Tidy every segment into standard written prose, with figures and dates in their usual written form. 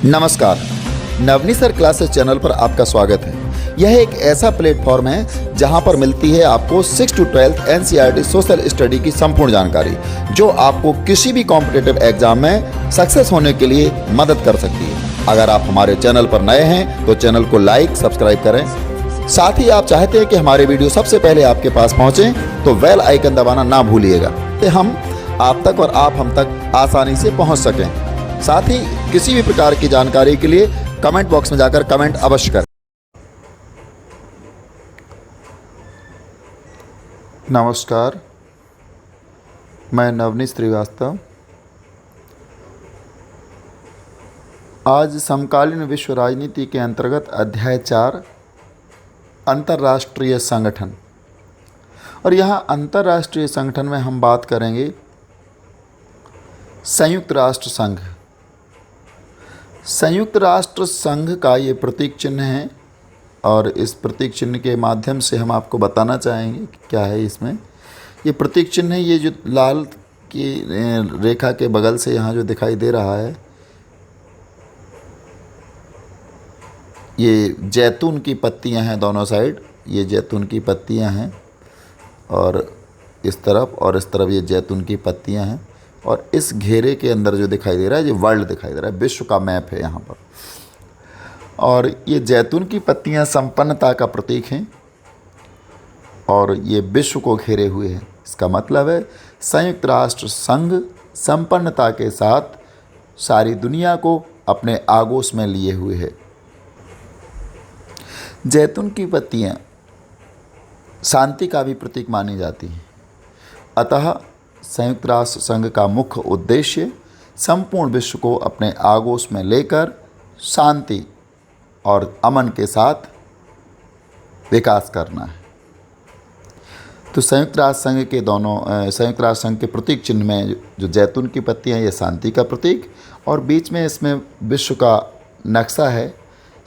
नमस्कार, नवनी sir classes channel पर आपका स्वागत है। यह एक ऐसा प्लेटफॉर्म है जहां पर मिलती है आपको 6 to 12 एनसीईआरटी सोशल स्टडी की संपूर्ण जानकारी, जो आपको किसी भी कॉम्पिटिटिव एग्जाम में सक्सेस होने के लिए मदद कर सकती है। अगर आप हमारे चैनल पर नए हैं तो चैनल को लाइक सब्सक्राइब करें। साथ ही आप चाहते हैं कि हमारे वीडियो सबसे पहले आपके पास पहुंचे तो बेल आइकन दबाना ना भूलिएगा, तो हम आप तक और आप हम तक आसानी से पहुंच सकें। साथ ही किसी भी प्रकार की जानकारी के लिए कमेंट बॉक्स में जाकर कमेंट अवश्य करें। नमस्कार, मैं नवनीत श्रीवास्तव। आज समकालीन विश्व राजनीति के अंतर्गत अध्याय 4 अंतर्राष्ट्रीय संगठन, और यहाँ अंतर्राष्ट्रीय संगठन में हम बात करेंगे संयुक्त राष्ट्र संघ। संयुक्त राष्ट्र संघ का ये प्रतीक चिन्ह है, और इस प्रतीक चिन्ह के माध्यम से हम आपको बताना चाहेंगे कि क्या है इसमें। ये प्रतीक चिन्ह है, ये जो लाल की रेखा के बगल से यहाँ जो दिखाई दे रहा है, ये जैतून की पत्तियाँ हैं दोनों साइड। ये जैतून की पत्तियाँ हैं, और इस तरफ ये जैतून की पत्तियाँ हैं। और इस घेरे के अंदर जो दिखाई दे रहा है, ये वर्ल्ड दिखाई दे रहा है, विश्व का मैप है यहाँ पर। और ये जैतून की पत्तियाँ संपन्नता का प्रतीक हैं, और ये विश्व को घेरे हुए हैं। इसका मतलब है संयुक्त राष्ट्र संघ संपन्नता के साथ सारी दुनिया को अपने आगोश में लिए हुए है। जैतून की पत्तियाँ शांति का भी प्रतीक मानी जाती हैं। अतः संयुक्त राष्ट्र संघ का मुख्य उद्देश्य संपूर्ण विश्व को अपने आगोश में लेकर शांति और अमन के साथ विकास करना है। तो संयुक्त राष्ट्र संघ के प्रतीक चिन्ह में जो जैतून की पत्तियां, ये शांति का प्रतीक, और बीच में इसमें विश्व का नक्शा है।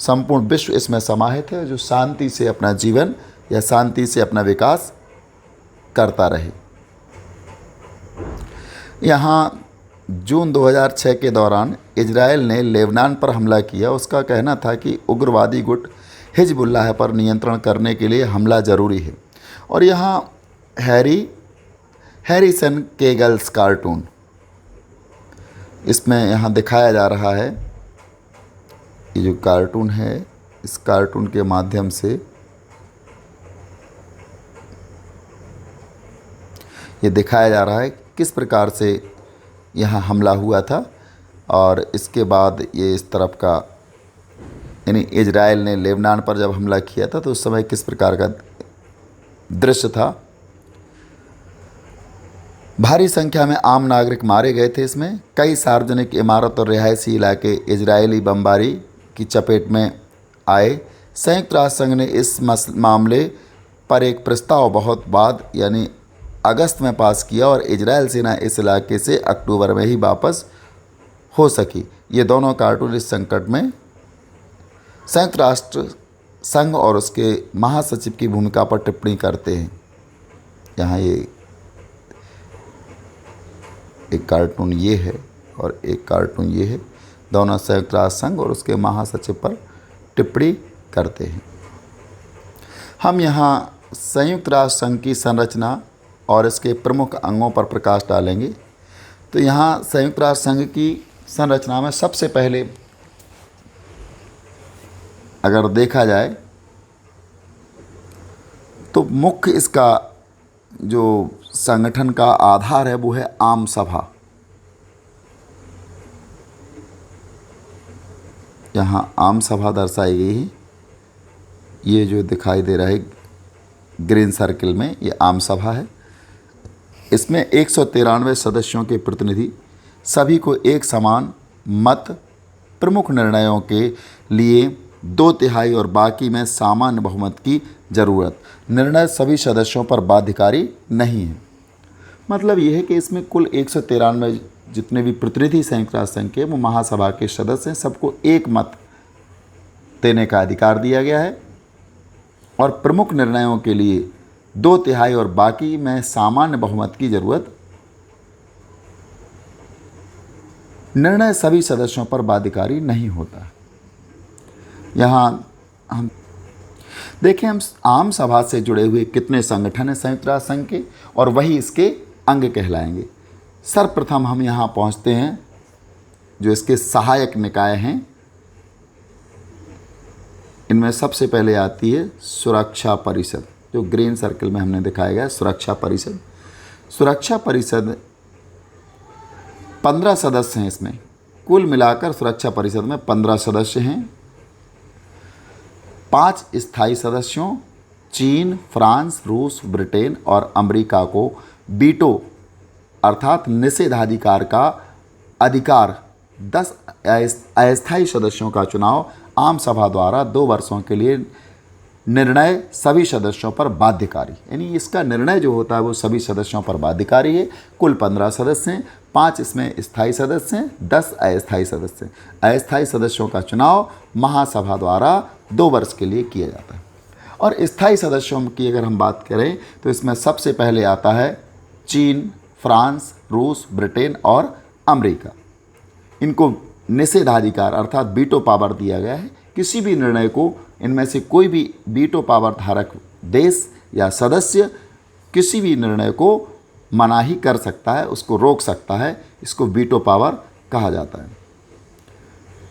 संपूर्ण विश्व इसमें समाहित है, जो शांति से अपना जीवन या शांति से अपना विकास करता रहे। यहाँ जून 2006 के दौरान इजराइल ने लेबनान पर हमला किया। उसका कहना था कि उग्रवादी गुट हिजबुल्लाह पर नियंत्रण करने के लिए हमला ज़रूरी है। और यहाँ हैरिसन केगल्स कार्टून इसमें यहाँ दिखाया जा रहा है। ये जो कार्टून है, इस कार्टून के माध्यम से ये दिखाया जा रहा है किस प्रकार से यहाँ हमला हुआ था। और इसके बाद ये इस तरफ का, यानी इजराइल ने लेबनान पर जब हमला किया था तो उस समय किस प्रकार का दृश्य था। भारी संख्या में आम नागरिक मारे गए थे। इसमें कई सार्वजनिक इमारत और रिहायशी इलाके इजरायली बमबारी की चपेट में आए। संयुक्त राष्ट्र संघ ने इस मामले पर एक प्रस्ताव बहुत बाद, यानी अगस्त में पास किया, और इजरायल सेना इस इलाके से अक्टूबर में ही वापस हो सकी। ये दोनों कार्टून इस संकट में संयुक्त राष्ट्र संघ और उसके महासचिव की भूमिका पर टिप्पणी करते हैं। यहाँ ये एक कार्टून ये है और एक कार्टून ये है, दोनों संयुक्त राष्ट्र संघ और उसके महासचिव पर टिप्पणी करते हैं। हम यहाँ संयुक्त राष्ट्र संघ की संरचना और इसके प्रमुख अंगों पर प्रकाश डालेंगे। तो यहाँ संयुक्त राष्ट्र संघ की संरचना में सबसे पहले अगर देखा जाए तो मुख्य इसका जो संगठन का आधार है वो है आम सभा। यहाँ आम सभा दर्शाई गई है। ये जो दिखाई दे रहा है ग्रीन सर्किल में, ये आम सभा है। इसमें 193 सदस्यों के प्रतिनिधि, सभी को एक समान मत, प्रमुख निर्णयों के लिए 2/3 और बाकी में सामान्य बहुमत की ज़रूरत। निर्णय सभी सदस्यों पर बाध्यकारी नहीं है। मतलब यह है कि इसमें कुल 193 जितने भी प्रतिनिधि संयुक्त राष्ट्र संघ के, वो महासभा के सदस्य हैं, सबको एक मत देने का अधिकार दिया गया है। और प्रमुख निर्णयों के लिए 2/3 और बाकी में सामान्य बहुमत की ज़रूरत निर्णय सभी सदस्यों पर बाध्यकारी नहीं होता। यहाँ हम देखें, हम आम सभा से जुड़े हुए कितने संगठन हैं संयुक्त राष्ट्र संघ के, और वही इसके अंग कहलाएंगे। सर्वप्रथम हम यहाँ पहुँचते हैं जो इसके सहायक निकाय हैं। इनमें सबसे पहले आती है सुरक्षा परिषद, जो ग्रीन सर्कल में हमने दिखाया गया सुरक्षा परिषद। सुरक्षा परिषद 15 सदस्य हैं। इसमें कुल मिलाकर सुरक्षा परिषद में 15 सदस्य हैं। 5 स्थायी सदस्यों चीन, फ्रांस, रूस, ब्रिटेन और अमेरिका को वीटो अर्थात निषेधाधिकार का अधिकार, 10 अस्थायी सदस्यों का चुनाव आम सभा द्वारा 2 वर्षों के लिए निर्णय सभी सदस्यों पर बाध्यकारी, यानी इसका निर्णय जो होता है वो सभी सदस्यों पर बाध्यकारी है। कुल 15 सदस्य हैं, 5 इसमें स्थायी सदस्य हैं, 10 अस्थायी सदस्य हैं। अस्थायी सदस्यों का चुनाव महासभा द्वारा 2 वर्ष के लिए किया जाता है। और स्थायी सदस्यों की अगर हम बात करें तो इसमें सबसे पहले आता है चीन, फ्रांस, रूस, ब्रिटेन और अमेरिका। इनको निषेधाधिकार अर्थात वीटो पावर दिया गया है। किसी भी निर्णय को इनमें से कोई भी वीटो पावर धारक देश या सदस्य किसी भी निर्णय को मनाही कर सकता है, उसको रोक सकता है। इसको वीटो पावर कहा जाता है।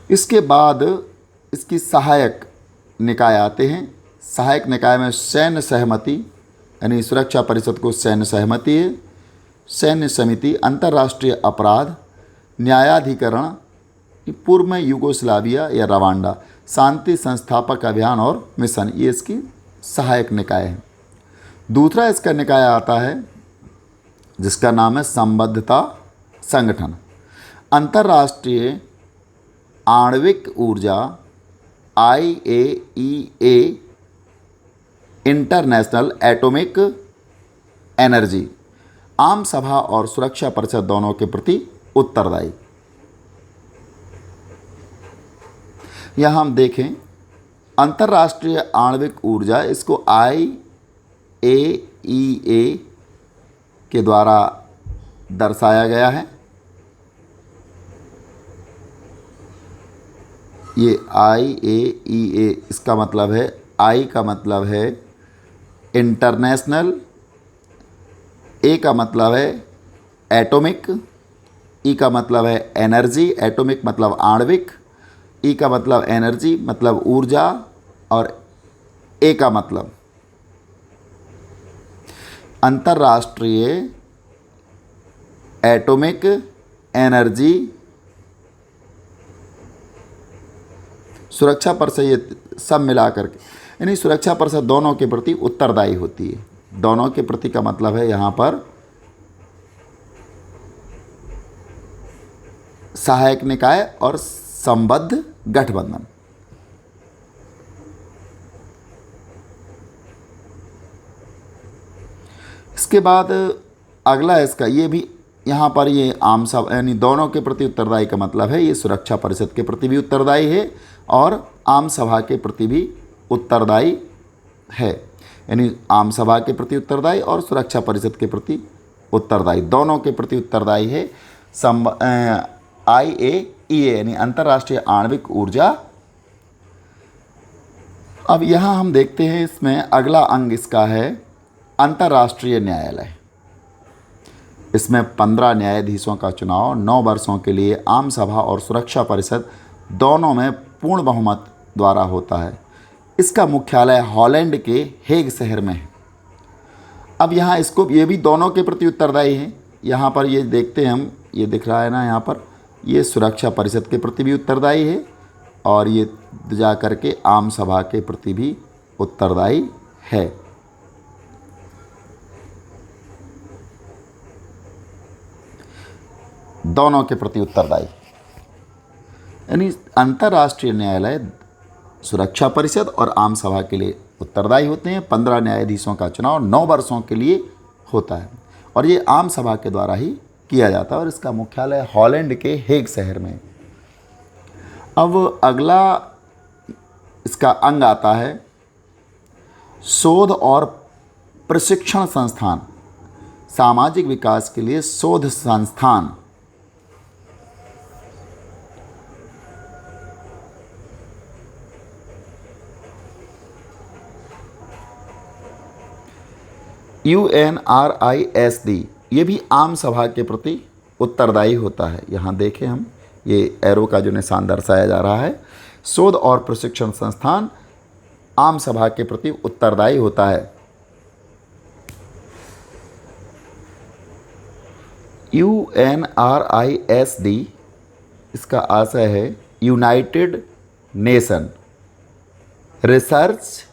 इसके बाद इसकी सहायक निकाय आते हैं। सहायक निकाय में सैन्य सहमति, यानी सुरक्षा परिषद को सैन्य सहमति है, सैन्य समिति, अंतर्राष्ट्रीय अपराध, न्यायाधिकरण, पूर्व में यूगोस्लाविया या रवांडा, शांति संस्थापक अभियान और मिशन, ये इसकी सहायक निकाय है। दूसरा इसका निकाय आता है जिसका नाम है संबद्धता संगठन। अंतर्राष्ट्रीय आणविक ऊर्जा IAEA, इंटरनेशनल एटॉमिक एनर्जी, आम सभा और सुरक्षा परिषद दोनों के प्रति उत्तरदायी। यहाँ हम देखें अंतर्राष्ट्रीय आणविक ऊर्जा, इसको IAEA के द्वारा दर्शाया गया है। ये IAEA, इसका मतलब है, I का मतलब है इंटरनेशनल, A का मतलब है एटॉमिक, E का मतलब है एनर्जी, एटॉमिक मतलब आणविक, E का मतलब एनर्जी मतलब ऊर्जा, और A का मतलब अंतर्राष्ट्रीय एटॉमिक एनर्जी सुरक्षा परिषद, ये सब मिलाकर के, यानी सुरक्षा परिषद दोनों के प्रति उत्तरदायी होती है। दोनों के प्रति का मतलब है यहाँ पर सहायक निकाय और संबद्ध गठबंधन। इसके बाद अगला इसका, ये भी यहाँ पर ये आम सभा, यानी दोनों के प्रति उत्तरदायी का मतलब है ये सुरक्षा परिषद के प्रति भी उत्तरदायी है और आम सभा के प्रति भी उत्तरदायी है। यानी आम सभा के प्रति उत्तरदायी और सुरक्षा परिषद के प्रति उत्तरदायी, दोनों के प्रति उत्तरदायी है IAEA, यानी अंतर्राष्ट्रीय आणविक ऊर्जा। अब यहाँ हम देखते हैं इसमें अगला अंग इसका है अंतर्राष्ट्रीय न्यायालय। इसमें 15 न्यायाधीशों का चुनाव 9 वर्षों के लिए आम सभा और सुरक्षा परिषद दोनों में पूर्ण बहुमत द्वारा होता है। इसका मुख्यालय हॉलैंड के हेग शहर में है। अब यहाँ इसको, ये भी दोनों के प्रति उत्तरदायी है। यहाँ पर ये देखते हैं हम, ये दिख रहा है ना, यहाँ पर ये सुरक्षा परिषद के प्रति भी उत्तरदायी है और ये जा कर के आम सभा के प्रति भी उत्तरदायी है। दोनों के प्रति उत्तरदायी, यानी अंतर्राष्ट्रीय न्यायालय सुरक्षा परिषद और आम सभा के लिए उत्तरदायी होते हैं। 15 न्यायाधीशों का चुनाव 9 वर्षों के लिए होता है और ये आम सभा के द्वारा ही किया जाता है और इसका मुख्यालय हॉलैंड के हेग शहर में। अब अगला इसका अंग आता है शोध और प्रशिक्षण संस्थान, सामाजिक विकास के लिए शोध संस्थान। UNRISD ये भी आम सभा के प्रति उत्तरदायी होता है। यहाँ देखें हम, ये एरो का जो निशान दर्शाया जा रहा है, शोध और प्रशिक्षण संस्थान आम सभा के प्रति उत्तरदायी होता है। UNRISD इसका आशय है United nation research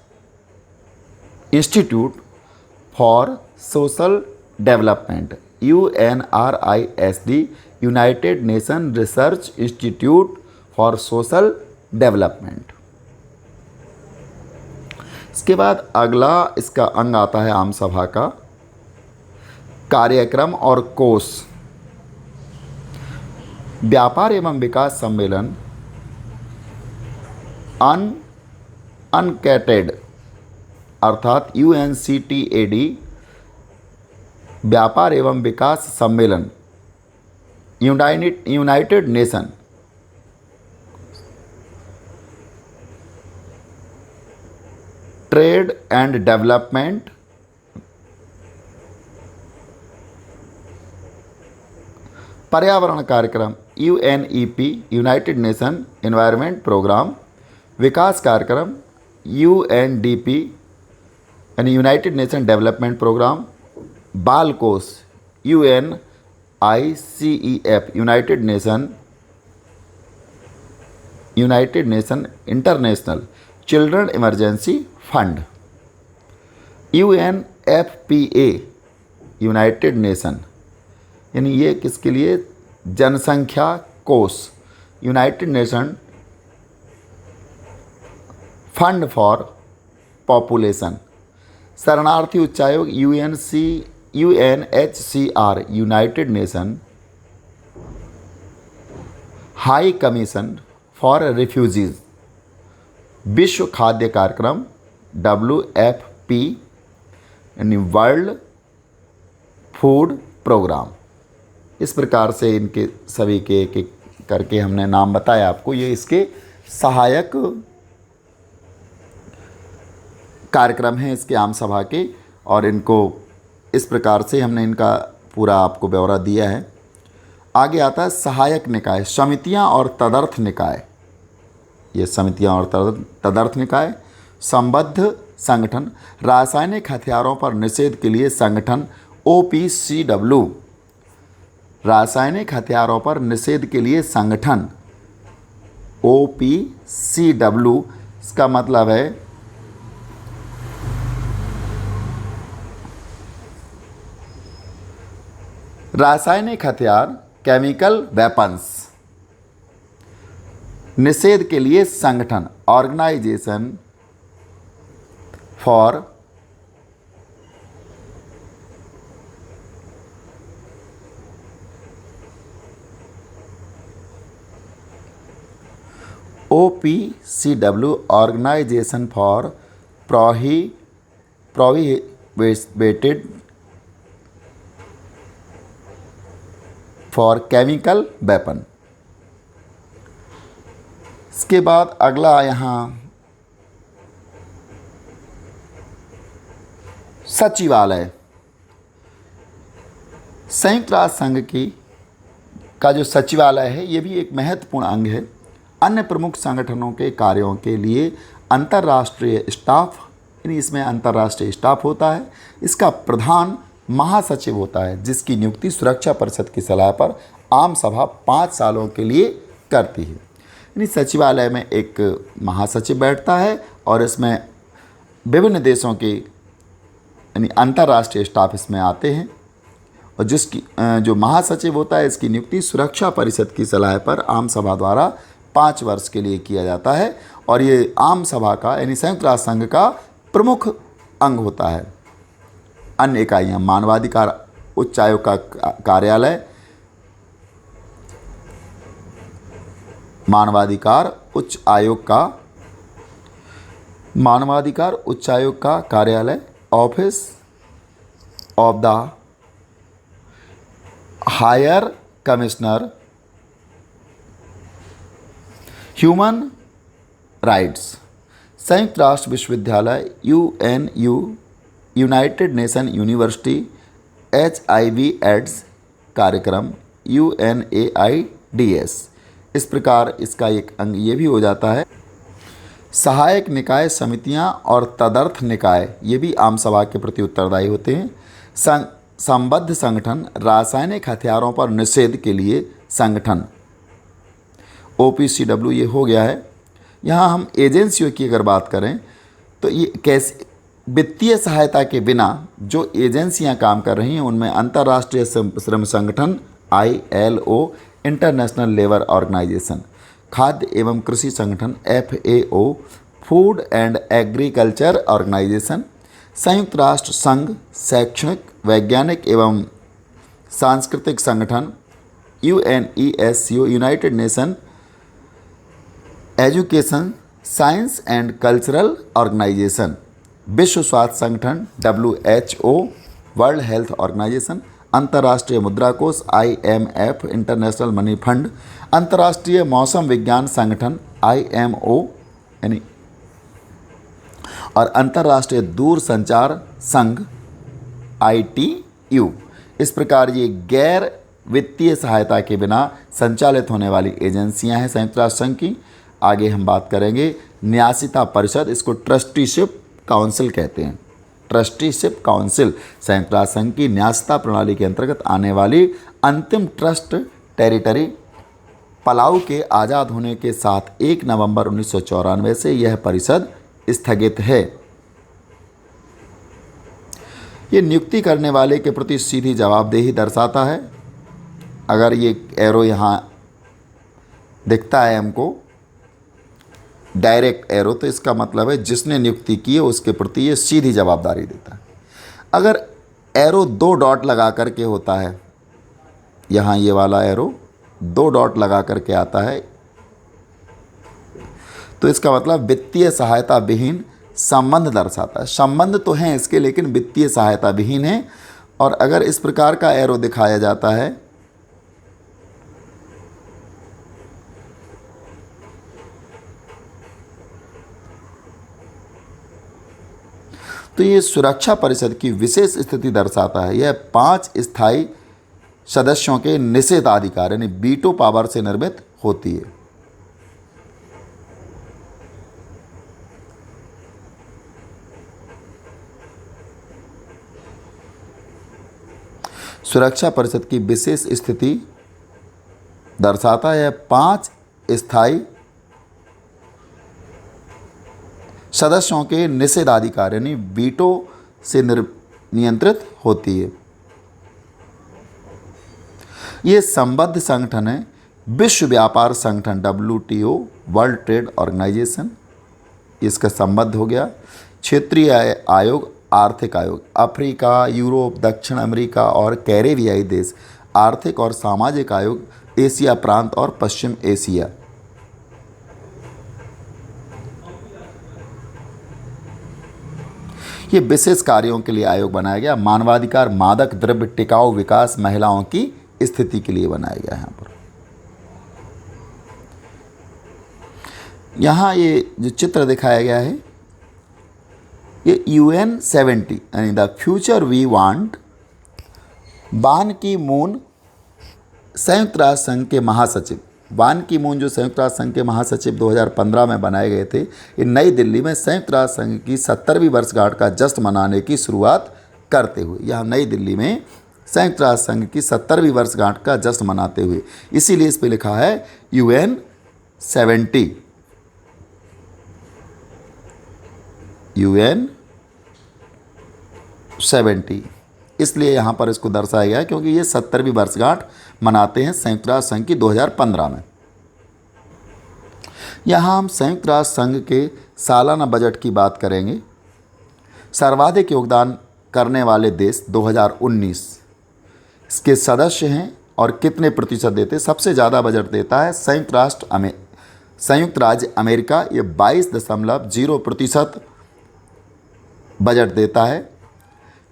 institute for social development. UNRISD United nation research institute for social development. इसके बाद अगला इसका अंग आता है आम सभा का कार्यक्रम और कोष। व्यापार एवं विकास सम्मेलन अनकैटेड अर्थात UNCTAD व्यापार एवं विकास सम्मेलन United Nation Trade and Development पर्यावरण कार्यक्रम UNEP United Nation Environment Programme. विकास कार्यक्रम UNDP यानी यूनाइटेड नेशन डेवलपमेंट प्रोग्राम। बाल कोष UNICEF United nation international children emergency fund. UNFPA United nation यानी ये किसके लिए, जनसंख्या कोष United nation fund for population. शरणार्थी उच्चायोग UNHCR United nation high commission for refugees. विश्व खाद्य कार्यक्रम WFP यानी वर्ल्ड फूड प्रोग्राम। इस प्रकार से इनके सभी के एक एक करके हमने नाम बताया आपको। ये इसके सहायक कार्यक्रम हैं इसके आम सभा के, और इनको इस प्रकार से हमने इनका पूरा आपको ब्यौरा दिया है। आगे आता है सहायक निकाय, समितियां और तदर्थ निकाय। ये समितियां और तदर्थ निकाय। संबद्ध संगठन, रासायनिक हथियारों पर निषेध के लिए संगठन OPCW। रासायनिक हथियारों पर निषेध के लिए संगठन OPCW। इसका मतलब है रासायनिक हथियार, केमिकल वेपन्स निषेध के लिए संगठन, organisation for OPCW organisation for prohibited for chemical weapon. इसके बाद अगला यहाँ सचिवालय। संयुक्त राष्ट्र संघ का जो सचिवालय है ये भी एक महत्वपूर्ण अंग है। अन्य प्रमुख संगठनों के कार्यों के लिए अंतर्राष्ट्रीय स्टाफ, यानी इसमें अंतर्राष्ट्रीय स्टाफ होता है। इसका प्रधान महासचिव होता है, जिसकी नियुक्ति सुरक्षा परिषद की सलाह पर आम सभा 5 सालों के लिए करती है। यानी सचिवालय में एक महासचिव बैठता है और इसमें विभिन्न देशों के यानी अंतर्राष्ट्रीय स्टाफ इसमें आते हैं, और जिसकी जो महासचिव होता है इसकी नियुक्ति सुरक्षा परिषद की सलाह पर आम सभा द्वारा 5 वर्ष के लिए किया जाता है। और ये आम सभा का यानी संयुक्त राष्ट्र संघ का प्रमुख अंग होता है। अन्य इकाइयाँ, मानवाधिकार उच्च आयोग का कार्यालय, मानवाधिकार उच्च आयोग का कार्यालय, office of the higher commissioner human rights. संयुक्त राष्ट्र विश्वविद्यालय United Nation University HIV AIDS कार्यक्रम UNAIDS। इस प्रकार इसका एक अंग ये भी हो जाता है। सहायक निकाय समितियां और तदर्थ निकाय ये भी आम सभा के प्रति उत्तरदायी होते हैं। संबद्ध संगठन रासायनिक हथियारों पर निषेध के लिए संगठन OPCW ये हो गया है। यहाँ हम एजेंसियों की अगर बात करें तो ये कैसे वित्तीय सहायता के बिना जो एजेंसियां काम कर रही हैं उनमें अंतर्राष्ट्रीय श्रम संगठन ILO, इंटरनेशनल लेबर ऑर्गेनाइजेशन, खाद्य एवं कृषि संगठन FAO, food and agriculture organisation, संयुक्त राष्ट्र संघ, शैक्षणिक वैज्ञानिक एवं सांस्कृतिक संगठन UNESCO, United Nation education science and cultural organisation, विश्व स्वास्थ्य संगठन WHO, वर्ल्ड हेल्थ ऑर्गेनाइजेशन, अंतर्राष्ट्रीय मुद्रा कोष IMF, इंटरनेशनल मनी फंड, अंतर्राष्ट्रीय मौसम विज्ञान संगठन IMO यानी और अंतर्राष्ट्रीय दूर संचार संघ ITU। इस प्रकार ये गैर वित्तीय सहायता के बिना संचालित होने वाली एजेंसियां हैं संयुक्त राष्ट्र संघ की। आगे हम बात करेंगे न्यासिता परिषद, इसको ट्रस्टीशिप काउंसिल कहते हैं। ट्रस्टीशिप काउंसिल संयुक्त राष्ट्र संघ की न्यासिता प्रणाली के अंतर्गत आने वाली अंतिम ट्रस्ट टेरिटरी। पलाऊ के आज़ाद होने के साथ 1 नवंबर 1994 से यह परिषद स्थगित है। ये नियुक्ति करने वाले के प्रति सीधी जवाबदेही दर्शाता है। अगर ये एरो यहाँ दिखता है हमको डायरेक्ट एरो, तो इसका मतलब है जिसने नियुक्ति की है उसके प्रति ये सीधी जवाबदारी देता है। अगर एरो 2 डॉट लगा करके होता है, यहाँ ये वाला एरो 2 डॉट लगा करके आता है, तो इसका मतलब वित्तीय सहायता विहीन संबंध दर्शाता है। संबंध तो हैं इसके लेकिन वित्तीय सहायता विहीन है। और अगर इस प्रकार का एरो दिखाया जाता है तो ये सुरक्षा परिषद की विशेष स्थिति दर्शाता है। यह 5 स्थायी सदस्यों के निषेधाधिकार यानी वीटो पावर से निर्मित होती है। सुरक्षा परिषद की विशेष स्थिति दर्शाता है 5 स्थायी सदस्यों के निषेधाधिकार यानी वीटो से नियंत्रित होती है। ये संबद्ध संगठन है विश्व व्यापार संगठन WTO, वर्ल्ड ट्रेड ऑर्गेनाइजेशन, इसका संबद्ध हो गया। क्षेत्रीय आयोग, आर्थिक आयोग, अफ्रीका, यूरोप, दक्षिण अमेरिका और कैरेबियाई देश, आर्थिक और सामाजिक आयोग, एशिया प्रांत और पश्चिम एशिया। ये विशेष कार्यों के लिए आयोग बनाया गया। मानवाधिकार, मादक द्रव्य, टिकाऊ विकास, महिलाओं की स्थिति के लिए बनाया गया। यहाँ पर यहाँ ये जो चित्र दिखाया गया है ये UN70 यानी द फ्यूचर वी वांट, बान की मून संयुक्त राष्ट्र संघ के महासचिव, बान की मून जो संयुक्त राष्ट्र संघ के महासचिव 2015 में बनाए गए थे, ये नई दिल्ली में संयुक्त राष्ट्र संघ की 70वीं वर्षगांठ का जश्न मनाने की शुरुआत करते हुए, यहाँ नई दिल्ली में संयुक्त राष्ट्र संघ की 70वीं वर्षगांठ का जश्न मनाते हुए, इसीलिए इस पे लिखा है UN70। UN70 इसलिए यहाँ पर इसको दर्शाया गया क्योंकि ये 70वीं वर्षगांठ मनाते हैं संयुक्त राष्ट्र संघ की 2015 में। यहाँ हम संयुक्त राष्ट्र संघ के सालाना बजट की बात करेंगे। सर्वाधिक योगदान करने वाले देश 2019 इसके सदस्य हैं और कितने प्रतिशत देते? सबसे ज़्यादा बजट देता है संयुक्त राज्य अमेरिका, ये 22.0% बजट देता है।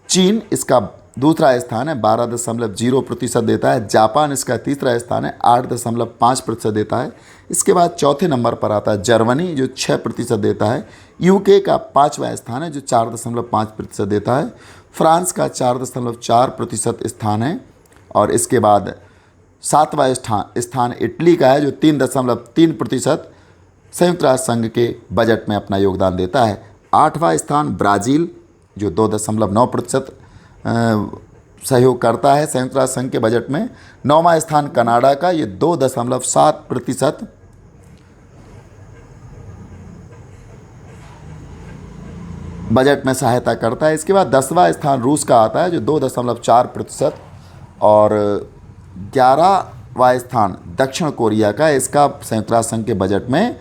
चीन इसका दूसरा स्थान है 12.0% देता है। जापान इसका तीसरा स्थान है 8.5% देता है। इसके बाद चौथे नंबर पर आता है जर्मनी जो 6% देता है। यूके का 5वां स्थान है जो 4.5% देता है। फ्रांस का 4.4% स्थान है। और इसके बाद 7वां स्थान इटली का है जो 3.3% संयुक्त राष्ट्र संघ के बजट में अपना योगदान देता है। 8वां स्थान ब्राज़ील जो 2.9% सहयोग करता है संयुक्त राष्ट्र संघ के बजट में। 9वां स्थान कनाडा का, ये 2.7% बजट में सहायता करता है। इसके बाद 10वां स्थान रूस का आता है जो 2.4%। और 11वां स्थान दक्षिण कोरिया का, इसका संयुक्त राष्ट्र संघ के बजट में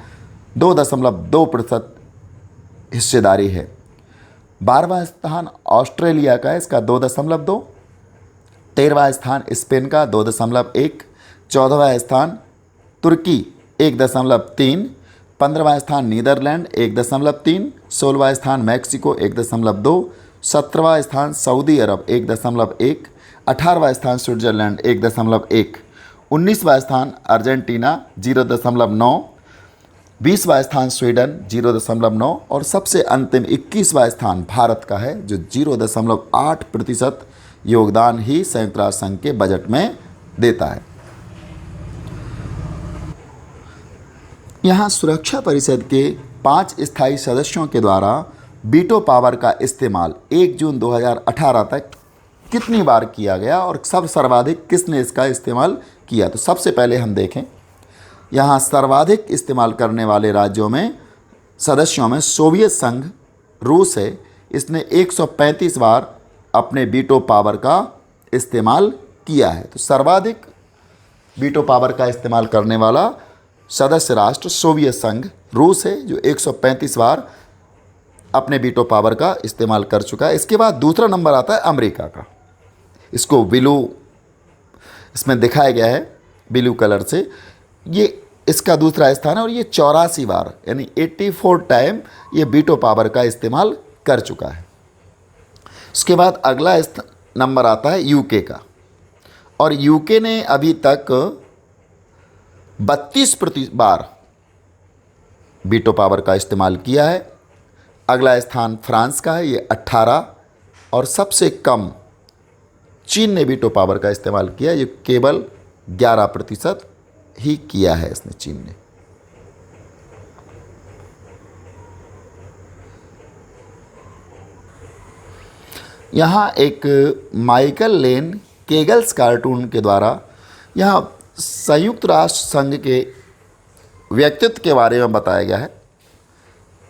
2.2% हिस्सेदारी है। 12वां स्थान ऑस्ट्रेलिया का, इसका 2.2। 13वां स्थान स्पेन का 2.1। 14वां स्थान तुर्की 1.3। 15वां स्थान नीदरलैंड 1.3। 16वां स्थान मैक्सिको 1.2। 17वां स्थान सऊदी अरब 1.1। 18वां स्थान स्विट्जरलैंड 1.1। 19वां स्थान अर्जेंटीना 0.9। 20वां स्थान स्वीडन 0.9। और सबसे अंतिम 21वां स्थान भारत का है जो 0.8% योगदान ही संयुक्त राष्ट्र संघ के बजट में देता है। यहाँ सुरक्षा परिषद के 5 स्थायी सदस्यों के द्वारा वीटो पावर का इस्तेमाल 1 जून 2018 तक कितनी बार किया गया और सर्वाधिक किसने इसका इस्तेमाल किया। तो सबसे पहले हम देखें, यहाँ सर्वाधिक इस्तेमाल करने वाले राज्यों में सदस्यों में सोवियत संघ रूस है। इसने 135 बार अपने वीटो पावर का इस्तेमाल किया है। तो सर्वाधिक वीटो पावर का इस्तेमाल करने वाला सदस्य राष्ट्र सोवियत संघ रूस है जो 135 बार अपने वीटो पावर का इस्तेमाल कर चुका है। इसके बाद दूसरा नंबर आता है अमेरिका का। इसको ब्लू इसमें दिखाया गया है ब्लू कलर से। ये इसका दूसरा स्थान है और ये 84 बार यानी 84 टाइम ये वीटो पावर का इस्तेमाल कर चुका है। उसके बाद अगला नंबर आता है यूके का और यूके ने अभी तक 32 बार वीटो पावर का इस्तेमाल किया है। अगला स्थान फ्रांस का है, ये 18। और सबसे कम चीन ने वीटो पावर का इस्तेमाल किया, ये केवल 11% ही किया है इसने चीन ने। यहाँ एक माइकल लेन केगल्स कार्टून के द्वारा यहाँ संयुक्त राष्ट्र संघ के व्यक्तित्व के बारे में बताया गया है।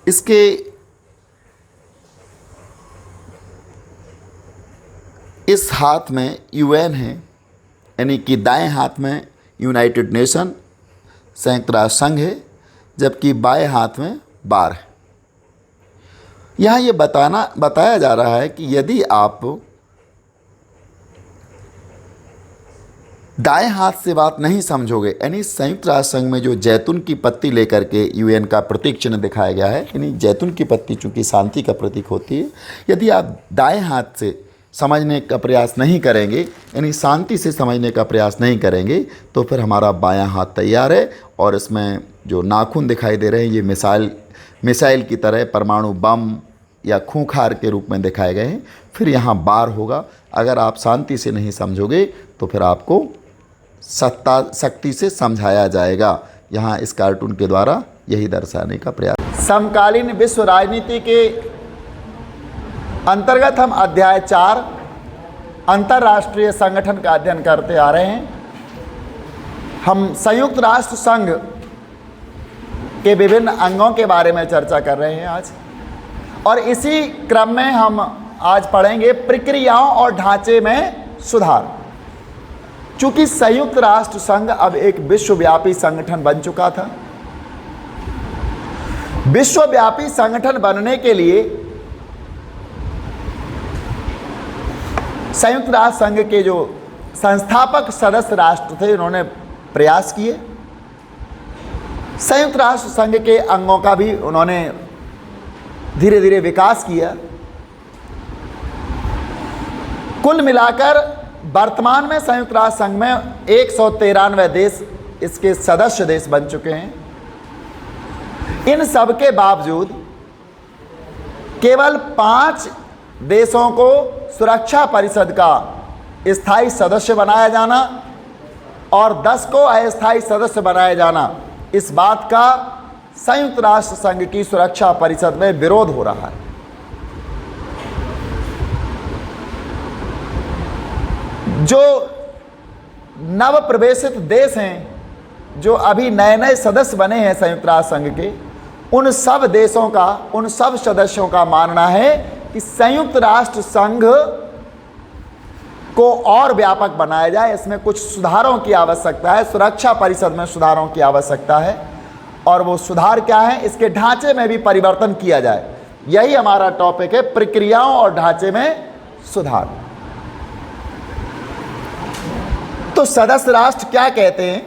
इसके इस हाथ में यूएन है, यानी कि दाएं हाथ में यूनाइटेड नेशन संयुक्त राष्ट्र संघ है, जबकि बाएं हाथ में बार है। यहाँ ये बताया जा रहा है कि यदि आप दाएं हाथ से बात नहीं समझोगे, यानी संयुक्त राष्ट्र संघ में जो जैतून की पत्ती लेकर के यूएन का प्रतीक चिन्ह दिखाया गया है, यानी जैतून की पत्ती चूँकि शांति का प्रतीक होती है, यदि आप दाएं हाथ से समझने का प्रयास नहीं करेंगे, यानी शांति से समझने का प्रयास नहीं करेंगे, तो फिर हमारा बायां हाथ तैयार है। और इसमें जो नाखून दिखाई दे रहे हैं ये मिसाइल की तरह परमाणु बम या खूंखार के रूप में दिखाए गए हैं। फिर यहाँ बार होगा। अगर आप शांति से नहीं समझोगे तो फिर आपको शक्ति से समझाया जाएगा। यहाँ इस कार्टून के द्वारा यही दर्शाने का प्रयास। समकालीन विश्व राजनीति के अंतर्गत हम अध्याय 4 अंतर्राष्ट्रीय संगठन का अध्ययन करते आ रहे हैं। हम संयुक्त राष्ट्र संघ के विभिन्न अंगों के बारे में चर्चा कर रहे हैं आज, और इसी क्रम में हम आज पढ़ेंगे प्रक्रियाओं और ढांचे में सुधार। चूंकि संयुक्त राष्ट्र संघ अब एक विश्वव्यापी संगठन बन चुका था, विश्वव्यापी संगठन बनने के लिए संयुक्त राष्ट्र संघ के जो संस्थापक सदस्य राष्ट्र थे उन्होंने प्रयास किए। संयुक्त राष्ट्र संघ के अंगों का भी उन्होंने धीरे धीरे विकास किया। कुल मिलाकर वर्तमान में संयुक्त राष्ट्र संघ में 193 देश इसके सदस्य देश बन चुके हैं। इन सब के बावजूद केवल 5 देशों को सुरक्षा परिषद का स्थायी सदस्य बनाया जाना और 10 को अस्थायी सदस्य बनाया जाना, इस बात का संयुक्त राष्ट्र संघ की सुरक्षा परिषद में विरोध हो रहा है। जो नव प्रवेशित देश हैं, जो अभी नए नए सदस्य बने हैं संयुक्त राष्ट्र संघ के, उन सब देशों का, उन सब सदस्यों का मानना है कि संयुक्त राष्ट्र संघ को और व्यापक बनाया जाए, इसमें कुछ सुधारों की आवश्यकता है, सुरक्षा परिषद में सुधारों की आवश्यकता है। और वो सुधार क्या है? इसके ढांचे में भी परिवर्तन किया जाए। यही हमारा टॉपिक है, प्रक्रियाओं और ढांचे में सुधार। तो सदस्य राष्ट्र क्या कहते हैं?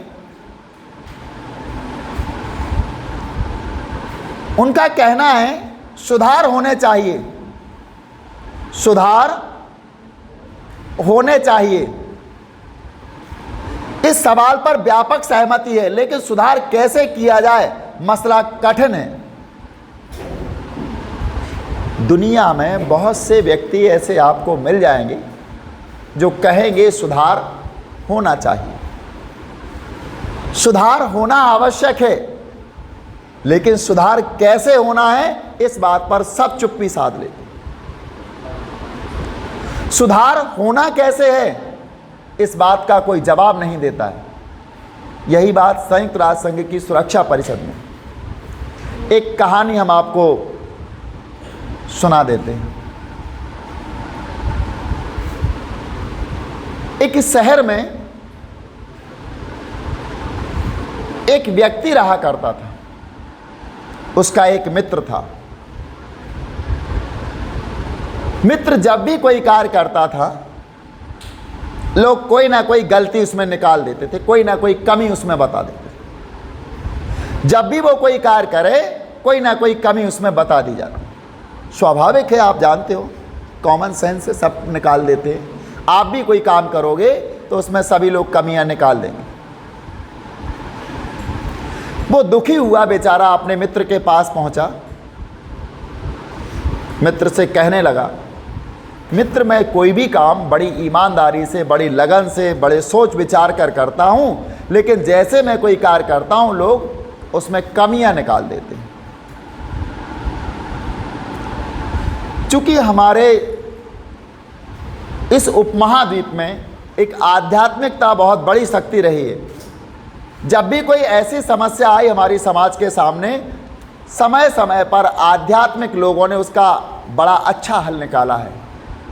उनका कहना है सुधार होने चाहिए, सुधार होने चाहिए। इस सवाल पर व्यापक सहमति है, लेकिन सुधार कैसे किया जाए, मसला कठिन है। दुनिया में बहुत से व्यक्ति ऐसे आपको मिल जाएंगे जो कहेंगे सुधार होना चाहिए, सुधार होना आवश्यक है, लेकिन सुधार कैसे होना है, इस बात पर सब चुप्पी साध लेते। सुधार होना कैसे है, इस बात का कोई जवाब नहीं देता है। यही बात संयुक्त राष्ट्र संघ की सुरक्षा परिषद में। एक कहानी हम आपको सुना देते हैं। एक शहर में एक व्यक्ति रहा करता था, उसका एक मित्र था। मित्र जब भी कोई कार्य करता था, लोग कोई ना कोई गलती उसमें निकाल देते थे, कोई ना कोई कमी उसमें बता देते थे। जब भी वो कोई कार्य करे, कोई ना कोई कमी उसमें बता दी जाती। स्वाभाविक है, आप जानते हो, कॉमन सेंस से सब निकाल देते हैं। आप भी कोई काम करोगे तो उसमें सभी लोग कमियां निकाल देंगे। वो दुखी हुआ बेचारा, अपने मित्र के पास पहुंचा, मित्र से कहने लगा, मित्र, मैं कोई भी काम बड़ी ईमानदारी से, बड़ी लगन से, बड़े सोच विचार कर करता हूँ, लेकिन जैसे मैं कोई कार्य करता हूँ, लोग उसमें कमियां निकाल देते हैं। चूँकि हमारे इस उपमहाद्वीप में एक आध्यात्मिकता बहुत बड़ी शक्ति रही है। जब भी कोई ऐसी समस्या आई हमारी समाज के सामने, समय समय पर आध्यात्मिक लोगों ने उसका बड़ा अच्छा हल निकाला है।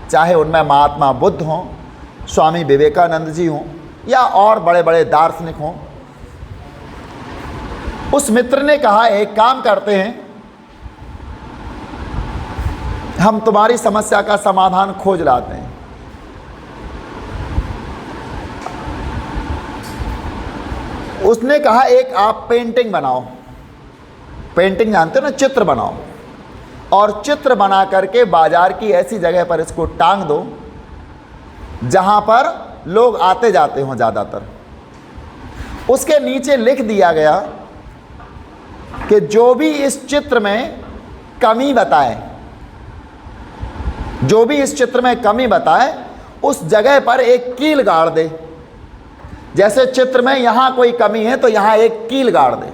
चाहे उनमें महात्मा बुद्ध हों, स्वामी विवेकानंद जी हों, या और बड़े बड़े दार्शनिक हों। उस मित्र ने कहा, एक काम करते हैं, हम तुम्हारी समस्या का समाधान खोज लाते हैं। उसने कहा, एक आप पेंटिंग बनाओ, पेंटिंग जानते हो ना, चित्र बनाओ, और चित्र बना करके बाजार की ऐसी जगह पर इसको टांग दो जहां पर लोग आते जाते हों ज़्यादातर। उसके नीचे लिख दिया गया कि जो भी इस चित्र में कमी बताए, जो भी इस चित्र में कमी बताए, उस जगह पर एक कील गाड़ दे। जैसे चित्र में यहां कोई कमी है तो यहां एक कील गाड़ दे।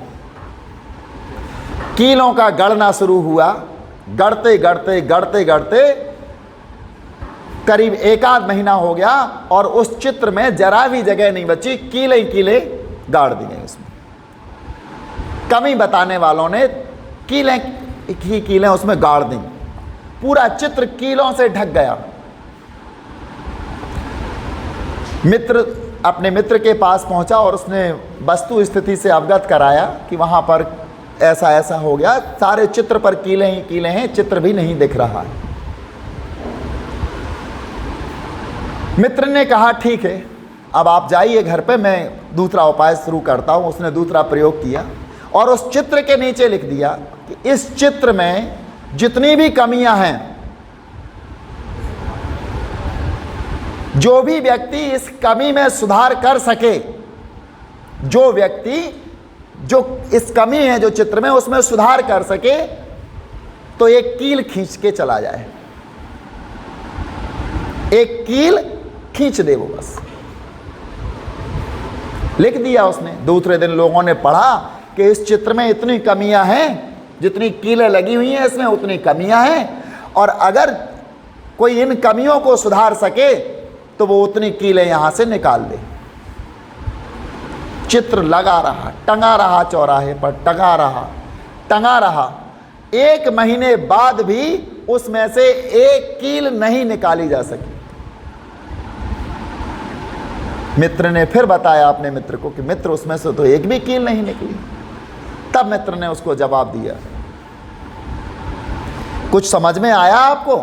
कीलों का गढ़ना शुरू हुआ, गढ़ते गढ़ते गढ़ते गढ़ते करीब 1 महीना हो गया और उस चित्र में जरा भी जगह नहीं बची, कीले ही कीले गाड़ दी गई। उसमें कमी बताने वालों ने कीलें ही कीलें उसमें गाड़ दी, पूरा चित्र कीलों से ढक गया। मित्र अपने मित्र के पास पहुंचा और उसने वस्तु स्थिति से अवगत कराया कि वहां पर ऐसा ऐसा हो गया, सारे चित्र पर कीले ही कीले हैं, चित्र भी नहीं दिख रहा है। मित्र ने कहा, ठीक है, अब आप जाइए घर पे, मैं दूसरा उपाय शुरू करता हूं। उसने दूसरा प्रयोग किया और उस चित्र के नीचे लिख दिया कि इस चित्र में जितनी भी कमियां हैं जो भी व्यक्ति इस कमी में सुधार कर सके, जो व्यक्ति जो इस कमी है जो चित्र में उसमें सुधार कर सके, तो एक कील खींच के चला जाए, एक कील खींच दे वो बस। लिख दिया उसने। दूसरे दिन लोगों ने पढ़ा कि इस चित्र में इतनी कमियां हैं, जितनी कीलें लगी हुई हैं इसमें उतनी कमियां हैं, और अगर कोई इन कमियों को सुधार सके तो वो उतनी कीलें यहां से निकाल दे। चित्र लगा रहा, टंगा रहा, चौराहे पर टंगा रहा। 1 महीने बाद भी उसमें से एक कील नहीं निकाली जा सकी। मित्र ने फिर बताया अपने मित्र को कि मित्र उसमें से तो एक भी कील नहीं निकली। तब मित्र ने उसको जवाब दिया। कुछ समझ में आया आपको?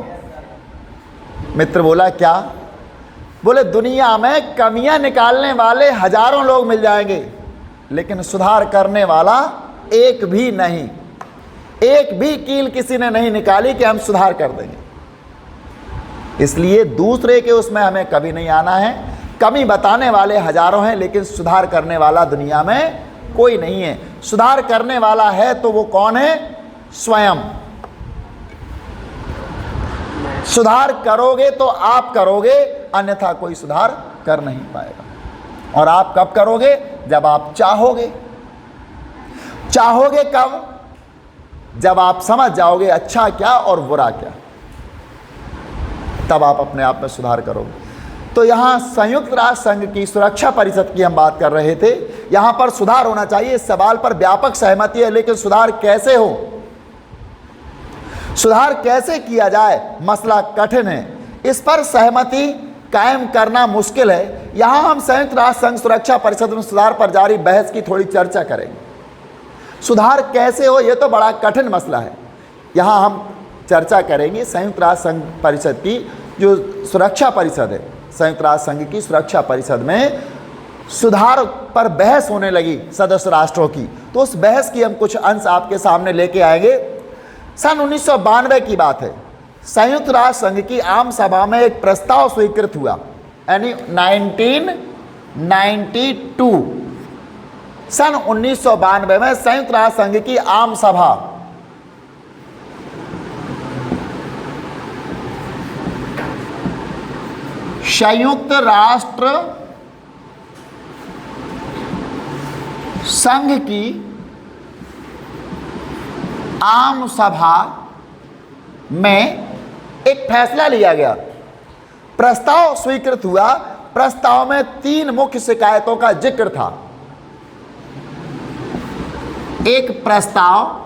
मित्र बोला क्या? बोले दुनिया में कमियां निकालने वाले हजारों लोग मिल जाएंगे, लेकिन सुधार करने वाला एक भी नहीं। एक भी कील किसी ने नहीं निकाली कि हम सुधार कर देंगे। इसलिए दूसरे के उसमें हमें कभी नहीं आना है। कमी बताने वाले हजारों हैं, लेकिन सुधार करने वाला दुनिया में कोई नहीं है। सुधार करने वाला है तो वो कौन है? स्वयं। सुधार करोगे तो आप करोगे, अन्यथा कोई सुधार कर नहीं पाएगा। और आप कब करोगे? जब आप चाहोगे। चाहोगे कब? जब आप समझ जाओगे अच्छा क्या और बुरा क्या, तब आप अपने आप में सुधार करोगे। तो यहां संयुक्त राष्ट्र संघ की सुरक्षा परिषद की हम बात कर रहे थे। यहां पर सुधार होना चाहिए, इस सवाल पर व्यापक सहमति है, लेकिन सुधार कैसे हो, सुधार कैसे किया जाए, मसला कठिन है। इस पर सहमति कायम करना मुश्किल है। यहां हम संयुक्त राष्ट्र संघ सुरक्षा परिषद में सुधार पर जारी बहस की थोड़ी चर्चा करेंगे। सुधार कैसे हो, यह तो बड़ा कठिन मसला है। यहां हम चर्चा करेंगे संयुक्त राष्ट्र संघ परिषद की जो सुरक्षा परिषद है, संयुक्त राष्ट्र संघ की सुरक्षा परिषद में सुधार पर बहस होने लगी सदस्य राष्ट्रों की। तो उस बहस की हम कुछ अंश आपके सामने लेके आएंगे। सन 1992 की बात है। संयुक्त राष्ट्र संघ की आम सभा में एक प्रस्ताव स्वीकृत हुआ, यानी 1992 सन 1992 में संयुक्त राष्ट्र संघ की आम सभा संयुक्त राष्ट्र संघ की आम सभा में एक फैसला लिया गया, प्रस्ताव स्वीकृत हुआ। प्रस्ताव में 3 मुख्य शिकायतों का जिक्र था। एक प्रस्ताव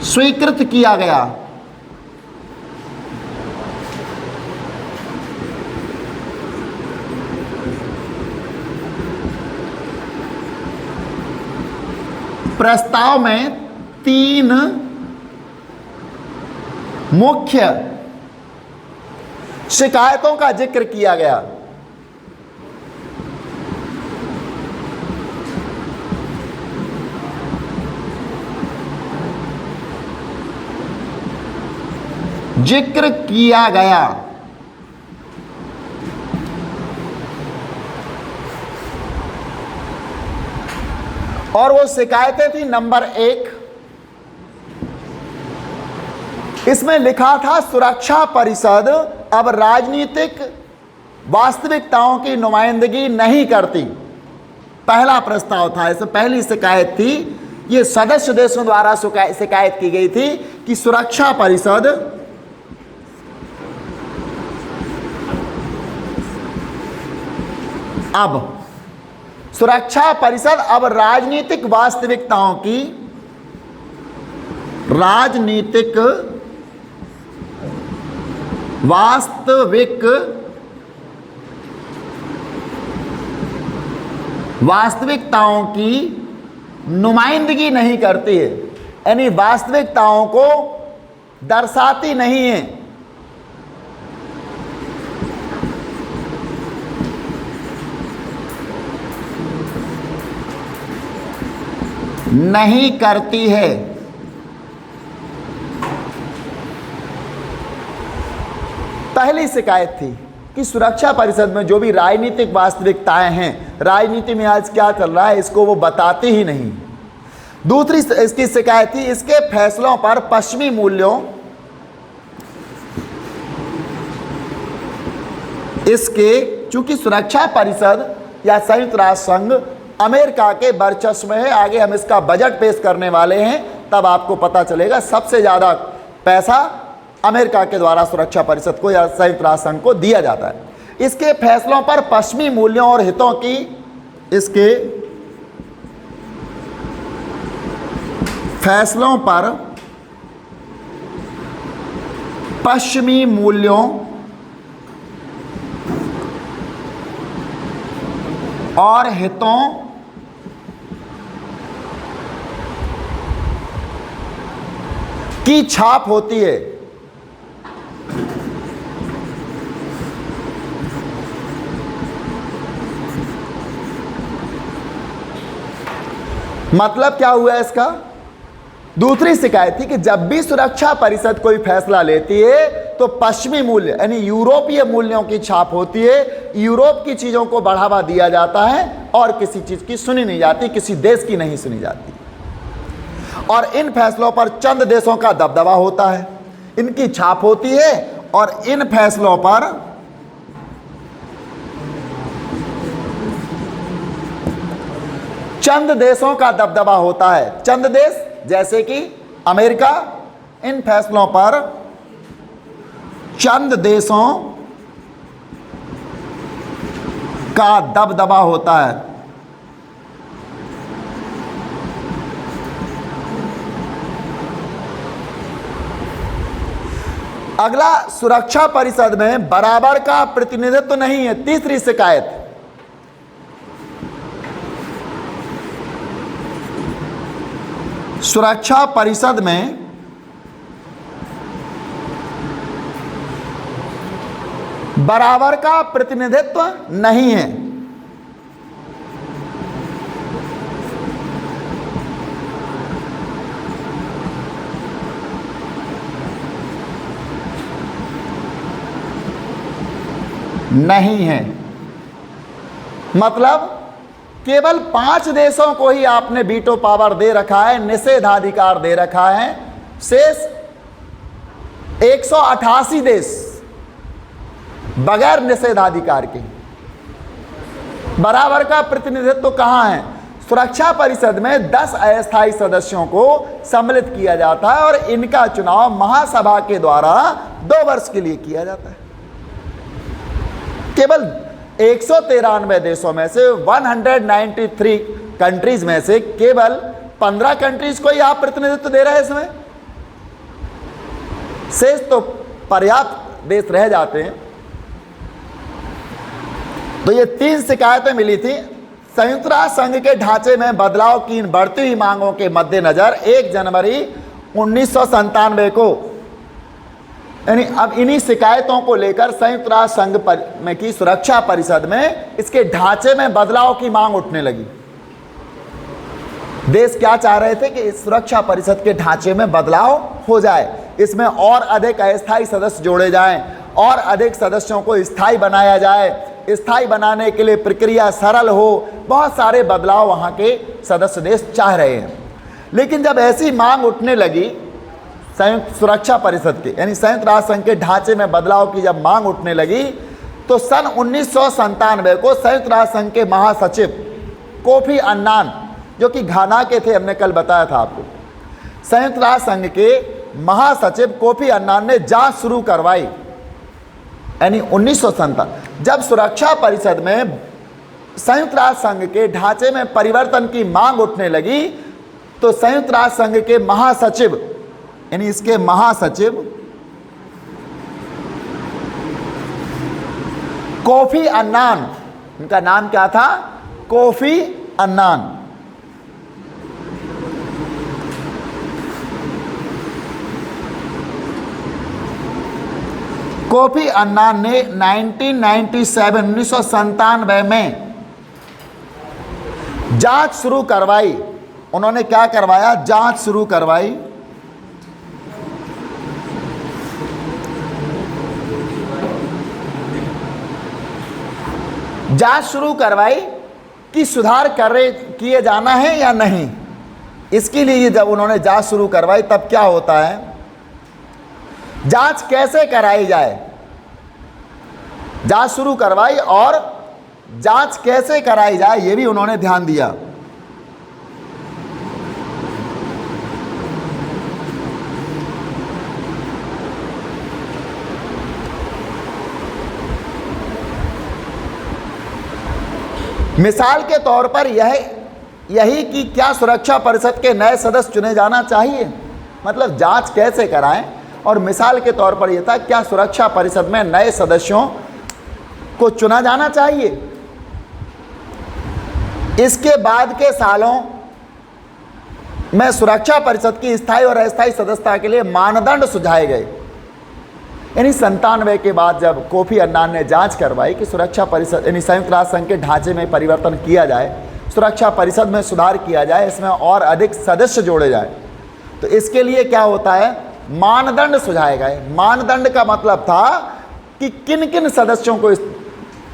स्वीकृत किया गया, प्रस्ताव में 3 मुख्य शिकायतों का जिक्र किया गया। जिक्र किया गया और वो शिकायतें थी। नंबर 1, इसमें लिखा था सुरक्षा परिषद अब राजनीतिक वास्तविकताओं की नुमाइंदगी नहीं करती। पहला प्रस्ताव था, इसमें पहली शिकायत थी, ये सदस्य देशों द्वारा शिकायत की गई थी कि सुरक्षा परिषद अब राजनीतिक वास्तविकताओं की वास्तविकताओं की नुमाइंदगी नहीं करती है, यानी वास्तविकताओं को दर्शाती नहीं है। नहीं करती है। पहली शिकायत थी। कि सुरक्षा परिषद में जो भी राजनीतिक वास्तविकताएं हैं, राजनीति में आज क्या चल रहा है, इसको वो बताते ही नहीं। दूसरी इसकी शिकायत थी इसके फैसलों पर पश्चिमी मूल्यों, इसके चूंकि सुरक्षा परिषद या संयुक्त राष्ट्र संघ अमेरिका के वर्चस्व में है, आगे हम इसका बजट पेश करने वाले हैं तब आपको पता चलेगा सबसे ज़्यादा पैसा अमेरिका के द्वारा सुरक्षा परिषद को या संयुक्त राष्ट्र संघ को दिया जाता है। इसके फैसलों पर पश्चिमी मूल्यों और हितों की, इसके फैसलों पर पश्चिमी मूल्यों और हितों की छाप होती है। मतलब क्या हुआ इसका? दूसरी शिकायत थी कि जब भी सुरक्षा परिषद कोई फैसला लेती है तो पश्चिमी मूल्य यानी यूरोपीय मूल्यों की छाप होती है। यूरोप की चीज़ों को बढ़ावा दिया जाता है और किसी चीज़ की सुनी नहीं जाती, किसी देश की नहीं सुनी जाती। और इन फैसलों पर चंद देशों का दबदबा होता है, इनकी छाप होती है और इन फैसलों पर चंद देशों का दबदबा होता है। चंद देश जैसे कि अमेरिका, इन फैसलों पर चंद देशों का दबदबा होता है। अगला, सुरक्षा परिषद में बराबर का प्रतिनिधित्व नहीं है। तीसरी शिकायत, सुरक्षा परिषद में बराबर का प्रतिनिधित्व नहीं है। नहीं है मतलब केवल 5 देशों को ही आपने वीटो पावर दे रखा है, निषेधाधिकार दे रखा है। शेष 188 देश बगैर निषेधाधिकार के। बराबर का प्रतिनिधित्व कहाँ है? सुरक्षा परिषद में 10 अस्थायी सदस्यों को सम्मिलित किया जाता है और इनका चुनाव महासभा के द्वारा 2 वर्ष के लिए किया जाता है। केवल 193 देशों में से 193 कंट्रीज में से केवल 15 कंट्रीज को ही आप प्रतिनिधित्व दे रहे हैं इसमें। शेष तो पर्याप्त देश रह जाते हैं। तो ये 3 शिकायतें मिली थी। संयुक्त राष्ट्र संघ के ढांचे में बदलाव की इन बढ़ती हुई मांगों के मद्देनजर 1 जनवरी 1997 को, यानी अब इन्हीं शिकायतों को लेकर संयुक्त राष्ट्र संघ में की सुरक्षा परिषद में इसके ढांचे में बदलाव की मांग उठने लगी। देश क्या चाह रहे थे कि इस सुरक्षा परिषद के ढांचे में बदलाव हो जाए, इसमें और अधिक अस्थायी सदस्य जोड़े जाएं और अधिक सदस्यों को स्थायी बनाया जाए। स्थायी बनाने के लिए प्रक्रिया सरल हो, बहुत सारे बदलाव वहां के सदस्य देश चाह रहे हैं। लेकिन जब ऐसी मांग उठने लगी संयुक्त सुरक्षा परिषद के यानी संयुक्त राष्ट्र संघ के ढांचे में बदलाव की जब मांग उठने लगी तो सन 1997 को संयुक्त राष्ट्र संघ के महासचिव कोफी अन्नान, जो कि घाना के थे, हमने कल बताया था आपको, संयुक्त राष्ट्र संघ के महासचिव कोफी अन्नान ने जांच शुरू करवाई। यानी 1997 जब सुरक्षा परिषद में संयुक्त राष्ट्र संघ के ढांचे में परिवर्तन की मांग उठने लगी तो संयुक्त राष्ट्र संघ के महासचिव यानी इसके महासचिव कोफी अन्नान, इनका नाम क्या था? Kofi Annan. कोफी अन्नान ने 1997 में जांच शुरू करवाई। उन्होंने क्या करवाया? जांच शुरू करवाई जांच शुरू करवाई कि सुधार किए जाना है या नहीं। इसके लिए जब उन्होंने जांच शुरू करवाई तब क्या होता है, जांच कैसे कराई जाए, जांच शुरू करवाई और जांच कैसे कराई जाए ये भी उन्होंने ध्यान दिया। मिसाल के तौर पर यही कि क्या सुरक्षा परिषद के नए सदस्य चुने जाना चाहिए, मतलब जांच कैसे कराएं, और मिसाल के तौर पर यह था क्या सुरक्षा परिषद में नए सदस्यों को चुना जाना चाहिए। इसके बाद के सालों में सुरक्षा परिषद की स्थायी और अस्थायी सदस्यता के लिए मानदंड सुझाए गए। यानी 97 के बाद जब कोफी अन्नान ने जांच करवाई कि सुरक्षा परिषद यानी संयुक्त राष्ट्र संघ के ढांचे में परिवर्तन किया जाए, सुरक्षा परिषद में सुधार किया जाए, इसमें और अधिक सदस्य जोड़े जाए, तो इसके लिए क्या होता है, मानदंड सुझाए गए। मानदंड का मतलब था कि किन किन सदस्यों को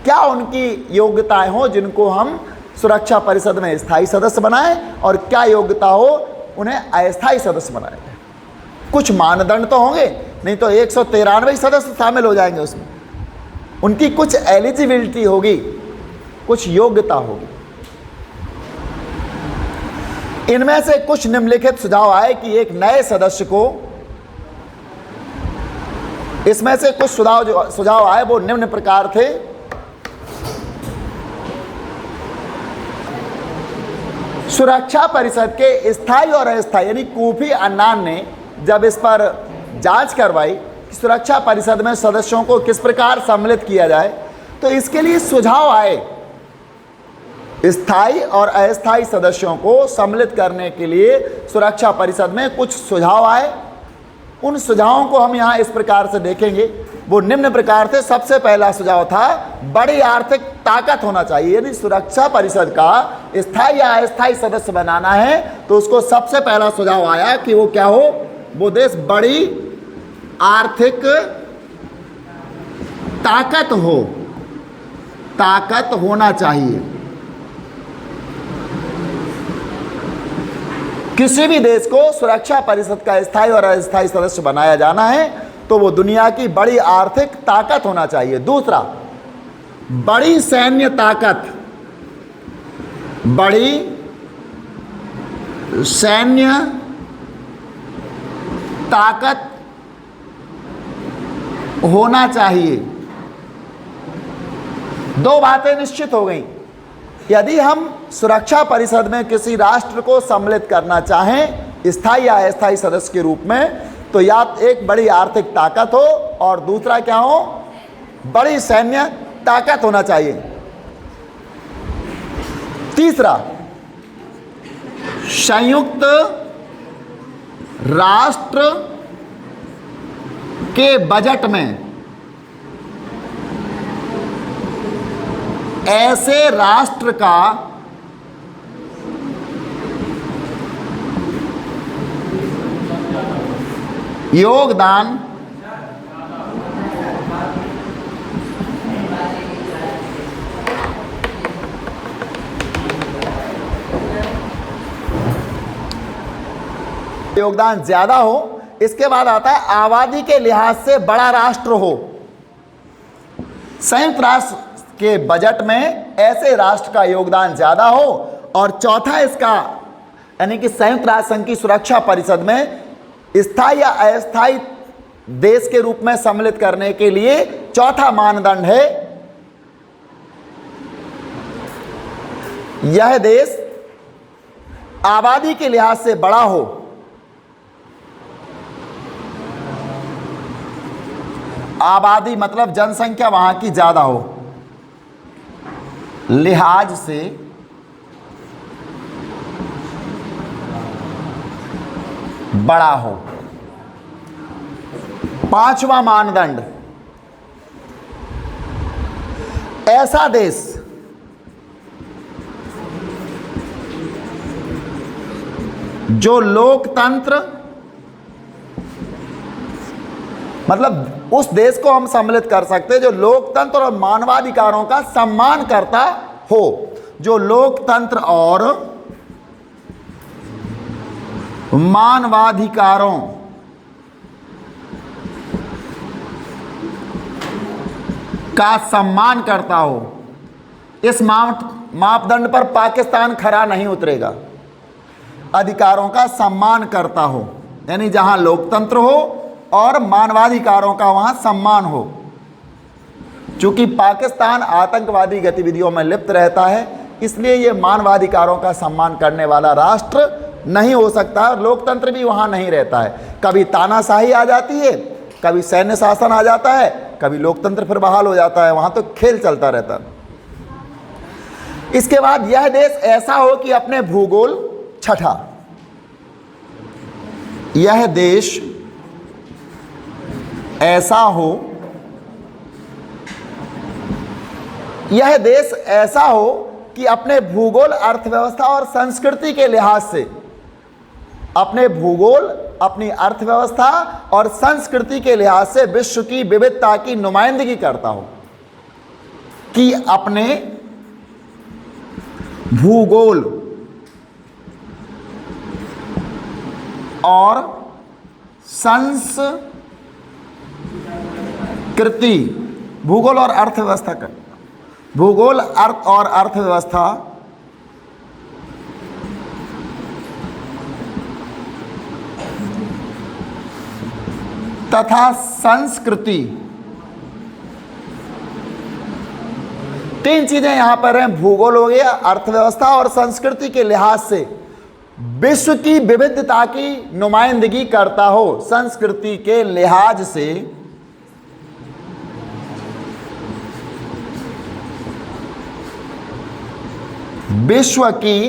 क्या उनकी योग्यताएं हो जिनको हम सुरक्षा परिषद में स्थायी सदस्य बनाएं, और क्या योग्यता हो उन्हें अस्थायी सदस्य बनाएं। कुछ मानदंड तो होंगे, नहीं तो 193 सदस्य शामिल हो जाएंगे उसमें। उनकी कुछ एलिजिबिलिटी होगी, कुछ योग्यता होगी। इनमें से कुछ निम्नलिखित सुझाव आए कि एक नए सदस्य को, इसमें से कुछ सुझाव आए वो निम्न प्रकार थे। सुरक्षा परिषद के स्थायी और अस्थायी, यानी कोफी अन्नान ने जब इस पर जांच करवाई कि सुरक्षा परिषद में सदस्यों को किस प्रकार सम्मिलित किया जाए, तो इसके लिए सुझाव आए। स्थायी और अस्थायी सदस्यों को सम्मिलित करने के लिए सुरक्षा परिषद में कुछ सुझाव आए। उन सुझावों को हम यहाँ इस प्रकार से देखेंगे, वो निम्न प्रकार थे। सबसे पहला सुझाव था बड़ी आर्थिक ताकत होना चाहिए, यानी सुरक्षा परिषद का स्थायी या अस्थायी सदस्य बनाना है तो उसको सबसे पहला सुझाव आया कि वो क्या हो, वो देश बड़ी आर्थिक ताकत होना चाहिए। किसी भी देश को सुरक्षा परिषद का स्थायी और अस्थायी सदस्य बनाया जाना है तो वो दुनिया की बड़ी आर्थिक ताकत होना चाहिए। दूसरा, बड़ी सैन्य ताकत, बड़ी सैन्य ताकत होना चाहिए। दो बातें निश्चित हो गई। यदि हम सुरक्षा परिषद में किसी राष्ट्र को सम्मिलित करना चाहें स्थायी या अस्थायी सदस्य के रूप में, तो या एक बड़ी आर्थिक ताकत हो और दूसरा क्या हो, बड़ी सैन्य ताकत होना चाहिए। तीसरा, संयुक्त राष्ट्र के बजट में ऐसे राष्ट्र का योगदान ज्यादा हो। इसके बाद आता है आबादी के लिहाज से बड़ा राष्ट्र हो। संयुक्त राष्ट्र के बजट में ऐसे राष्ट्र का योगदान ज्यादा हो। और चौथा इसका, यानी कि संयुक्त राष्ट्र संघ की सुरक्षा परिषद में स्थायी या अस्थायी देश के रूप में सम्मिलित करने के लिए चौथा मानदंड है, यह देश आबादी के लिहाज से बड़ा हो। आबादी मतलब जनसंख्या वहां की ज्यादा हो, लिहाज से बड़ा हो। पांचवा मानदंड, ऐसा देश जो लोकतंत्र मतलब उस देश को हम सम्मिलित कर सकते हैं जो लोकतंत्र और मानवाधिकारों का सम्मान करता हो, जो लोकतंत्र और मानवाधिकारों का सम्मान करता हो। इस मापदंड पर पाकिस्तान खरा नहीं उतरेगा। अधिकारों का सम्मान करता हो, यानी जहां लोकतंत्र हो और मानवाधिकारों का वहां सम्मान हो। चूंकि पाकिस्तान आतंकवादी गतिविधियों में लिप्त रहता है, इसलिए ये मानवाधिकारों का सम्मान करने वाला राष्ट्र नहीं हो सकता। लोकतंत्र भी वहां नहीं रहता है। कभी तानाशाही आ जाती है, कभी सैन्य शासन आ जाता है, कभी लोकतंत्र फिर बहाल हो जाता है। वहां तो खेल चलता रहता है। इसके बाद यह देश ऐसा हो कि अपने भूगोल, छठा, यह देश ऐसा हो, यह देश ऐसा हो कि अपने भूगोल, अर्थव्यवस्था और संस्कृति के लिहाज से, अपने भूगोल, अपनी अर्थव्यवस्था और संस्कृति के लिहाज से विश्व की विविधता की नुमाइंदगी करता हो। कि अपने भूगोल और संस्कृति, भूगोल और अर्थव्यवस्था का, भूगोल, अर्थ और अर्थव्यवस्था तथा संस्कृति, तीन चीजें यहां पर हैं। भूगोल हो गया, अर्थव्यवस्था और संस्कृति के लिहाज से विश्व की विविधता की नुमाइंदगी करता हो। संस्कृति के लिहाज से विश्व की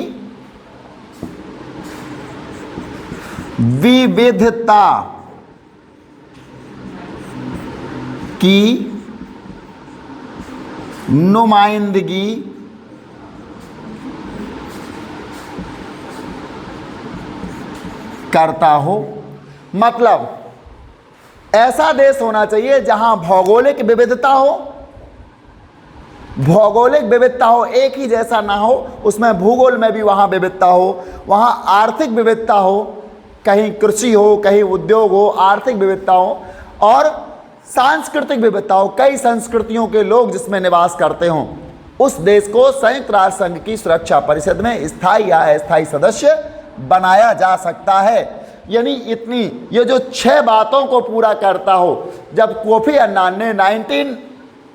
विविधता की नुमाइंदगी करता हो। मतलब ऐसा देश होना चाहिए जहां भौगोलिक विविधता हो, भौगोलिक विविधता हो, एक ही जैसा ना हो, उसमें भूगोल में भी वहां विविधता हो, वहां आर्थिक विविधता हो, कहीं कृषि हो, कहीं उद्योग हो, आर्थिक विविधता हो, और सांस्कृतिक विविधता हो, कई संस्कृतियों के लोग जिसमें निवास करते हों। उस देश को संयुक्त राष्ट्र संघ की सुरक्षा परिषद में स्थायी या अस्थायी सदस्य बनाया जा सकता है। यानी इतनी, ये जो 6 बातों को पूरा करता हो। जब कोफी अन्नान ने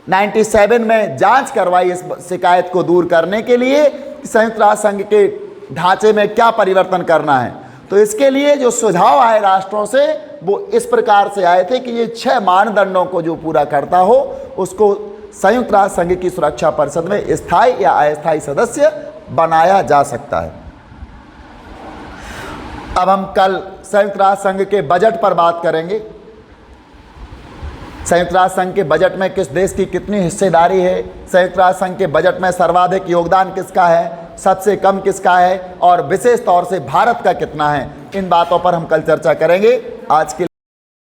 1997 में जांच करवाई इस शिकायत को दूर करने के लिए, संयुक्त राष्ट्र संघ के ढांचे में क्या परिवर्तन करना है, तो इसके लिए जो सुझाव आए राष्ट्रों से वो इस प्रकार से आए थे कि ये 6 मानदंडों को जो पूरा करता हो उसको संयुक्त राष्ट्र संघ की सुरक्षा परिषद में स्थायी या अस्थायी सदस्य बनाया जा सकता है। अब हम कल संयुक्त राष्ट्र संघ के बजट पर बात करेंगे। संयुक्त राष्ट्र संघ के बजट में किस देश की कितनी हिस्सेदारी है, संयुक्त राष्ट्र संघ के बजट में सर्वाधिक योगदान किसका है, सबसे कम किसका है, और विशेष तौर से भारत का कितना है, इन बातों पर हम कल चर्चा करेंगे। आज के